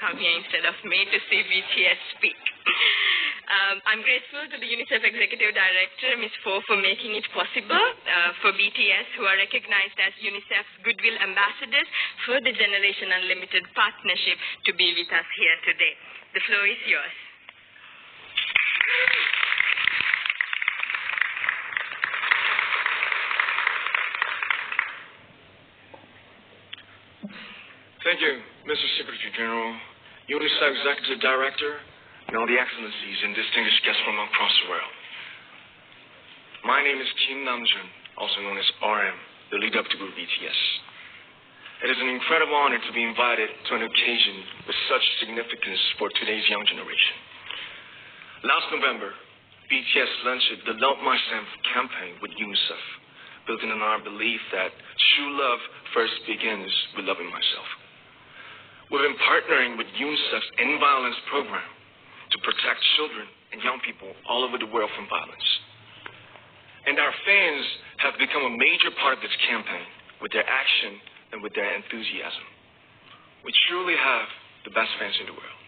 come here instead of me to see BTS speak. I'm grateful to the UNICEF Executive Director, Ms. Fo, for making it possible for BTS, who are recognized as UNICEF's Goodwill Ambassadors for the Generation Unlimited partnership, to be with us here today. The floor is yours. Thank you, Mr. Secretary General, UNICEF Executive Director, and all the excellencies and distinguished guests from across the world. My name is Namjoon, also known as RM, the lead up to group BTS. It is an incredible honor to be invited to an occasion with such significance for today's young generation. Last November, BTS launched the Love Myself campaign with UNICEF, building on our belief that true love first begins with loving myself. We've been partnering with UNICEF's End Violence program to protect children and young people all over the world from violence. And our fans have become a major part of this campaign with their action and with their enthusiasm. We truly have the best fans in the world.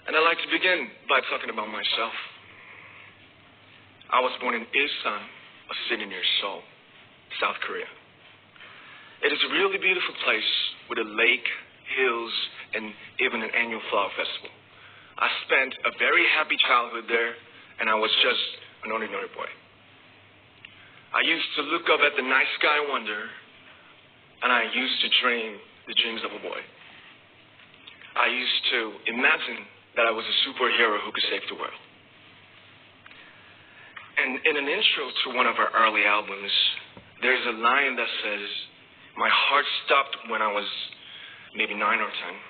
And I'd like to begin by talking about myself. I was born in Ilsan, a city near Seoul, South Korea. It is a really beautiful place with a lake, hills, and even an annual flower festival. I spent a very happy childhood there, and I was just an ordinary boy. I used to look up at the night sky and wonder, and I used to dream the dreams of a boy. I used to imagine that I was a superhero who could save the world. And in an intro to one of our early albums, there's a line that says, "My heart stopped when I was maybe 9 or 10.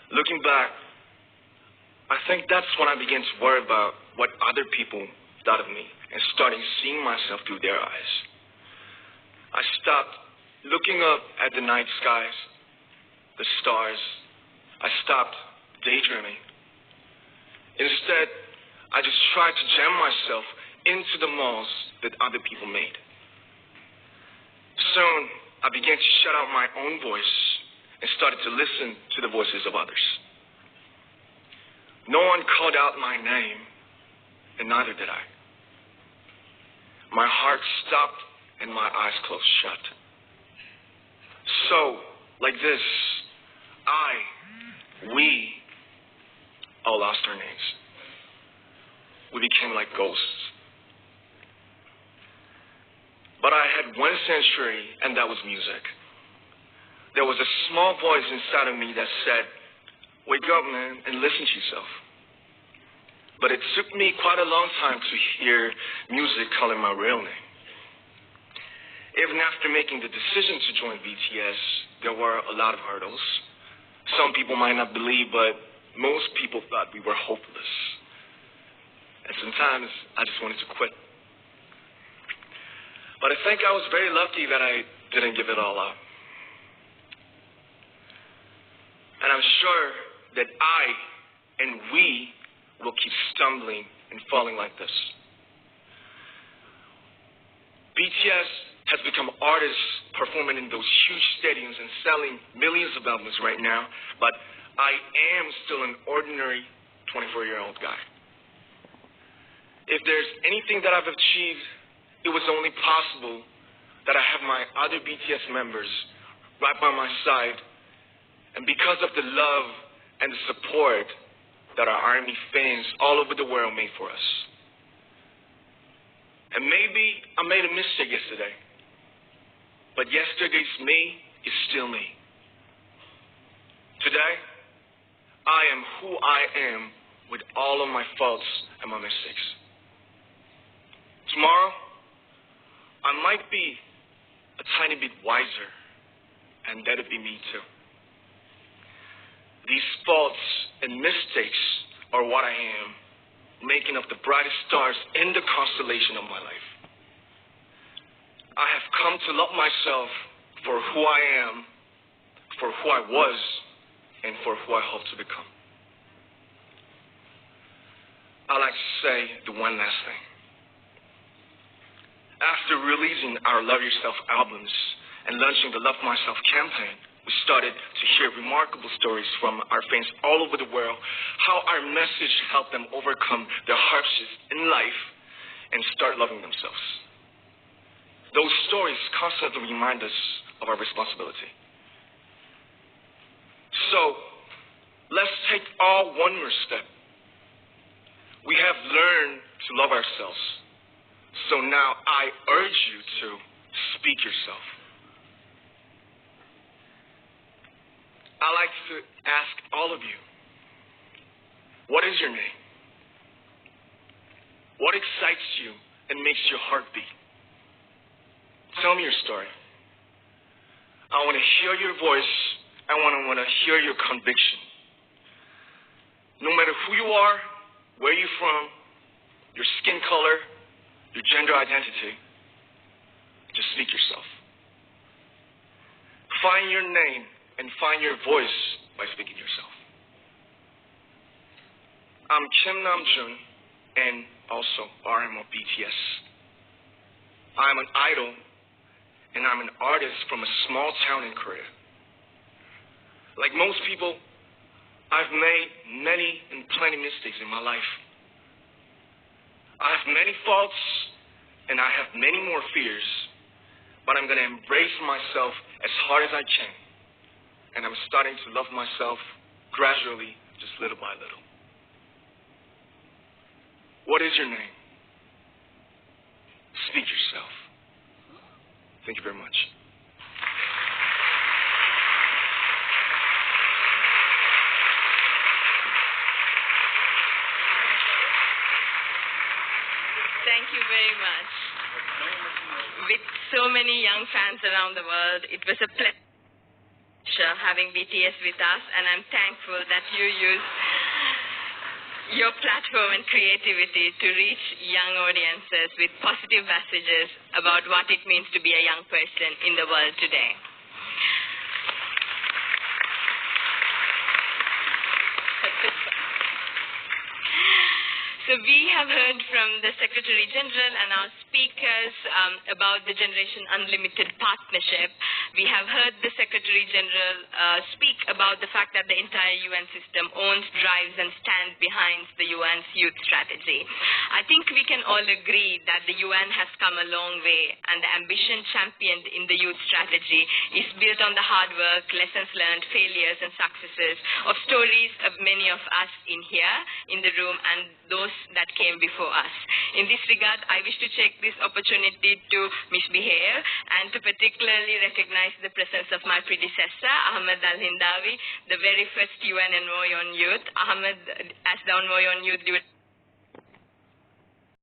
Looking back, I think that's when I began to worry about what other people thought of me and starting seeing myself through their eyes. I stopped looking up at the night skies, the stars. I stopped daydreaming. Instead, I just tried to jam myself into the malls that other people made. Soon, I began to shut out my own voice and started to listen to the voices of others. No one called out my name, and neither did I. My heart stopped and my eyes closed shut. So, like this, we all lost our names. We became like ghosts. But I had one sanctuary, and that was music. There was a small voice inside of me that said, "Wake up, man, and listen to yourself." But it took me quite a long time to hear music calling my real name. Even after making the decision to join BTS, there were a lot of hurdles. Some people might not believe, but most people thought we were hopeless. And sometimes I just wanted to quit. But I think I was very lucky that I didn't give it all up. And I'm sure that I and we will keep stumbling and falling like this. BTS has become artists performing in those huge stadiums and selling millions of albums right now, but I am still an ordinary 24-year-old guy. If there's anything that I've achieved, it was only possible that I have my other BTS members right by my side, and because of the love and the support that our ARMY fans all over the world made for us. And maybe I made a mistake yesterday, but yesterday's me is still me. Today, I am who I am with all of my faults and my mistakes. Tomorrow, I might be a tiny bit wiser, and that'll be me too. These faults and mistakes are what I am, making up the brightest stars in the constellation of my life. I have come to love myself for who I am, for who I was, and for who I hope to become. I'd like to say the one last thing. After releasing our Love Yourself albums and launching the Love Myself campaign, we started to hear remarkable stories from our fans all over the world, how our message helped them overcome their hardships in life and start loving themselves. Those stories constantly remind us of our responsibility. So, let's take all one more step. We have learned to love ourselves. So now I urge you to speak yourself. I'd like to ask all of you, what is your name? What excites you and makes your heart beat? Tell me your story. I want to hear your voice. I want to hear your conviction. No matter who you are, where you're from, your skin color, your gender identity, just speak yourself. Find your name and find your voice by speaking yourself. I'm Kim Namjoon and also RM of BTS. I'm an idol and I'm an artist from a small town in Korea. Like most people, I've made many and plenty mistakes in my life. I have many faults and I have many more fears, but I'm going to embrace myself as hard as I can. And I'm starting to love myself gradually, just little by little. What is your name? Speak yourself. Thank you very much. Thank you very much. With so many young fans around the world, it was a pleasure having BTS with us, and I'm thankful that you use your platform and creativity to reach young audiences with positive messages about what it means to be a young person in the world today. So we have heard from the Secretary General and our speakers about the Generation Unlimited partnership. We have heard the Secretary General speak about the fact that the entire UN system owns, drives, and stands behind the UN's youth strategy. I think we can all agree that the UN has come a long way, and the ambition championed in the youth strategy is built on the hard work, lessons learned, failures, and successes of stories of many of us in here, in the room, and those that came before us. In this regard, I wish to take this opportunity to misbehave and to particularly recognize the presence of my predecessor, Ahmed Al-Hindawi, the very first UN envoy on youth. Ahmed, as the envoy on youth,